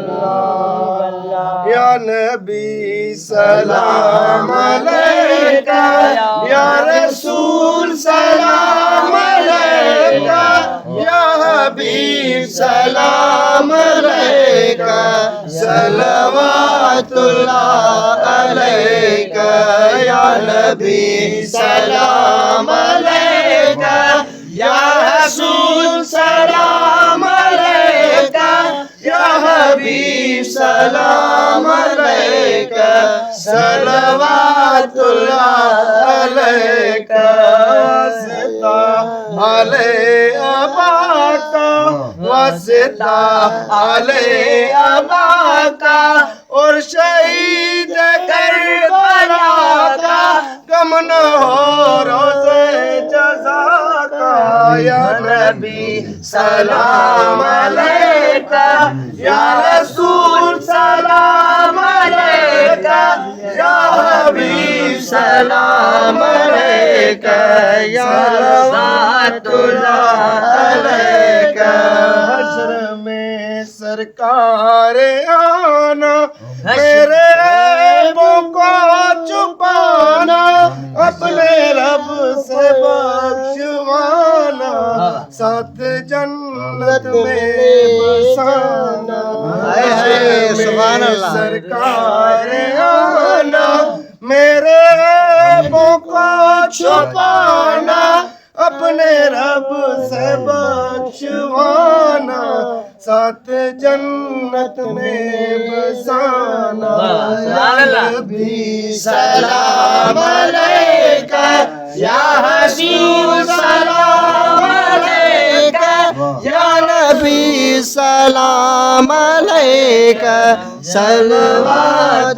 اللہ یا نبی سلام علیکہ یا رسول سلام علیکہ یا حبیب سلام علیکہ صلوات اللہ علیکہ یا نبی سلام علیکہ یا رسول سلام علیکہ یا حبیب سلام علیکہ صلوات اللہ علیکہ علی اباکا واسطہ علی اباکا اور شہید کربلا کا غم نہ ہو روز جزا کا یا نبی سلام علیکہ یا رسول سلام علیکہ یا حبیب سلام علیکہ یا صلوات اللہ علیکہ حشر میں سرکار آنا میرے عیبوں کو چھپانا اپنے رب سے بخشوانا ساتھ جنت میں بسانا سبحان اللہ سرکار آنا میرے عیبوں کو چھپانا اپنے رب سے بخشوانا ساتھ جنت میں بسانا نبی سلام علیکہ یا حبیب سلام علیکہ یا نبی سلام علیکہ صلوات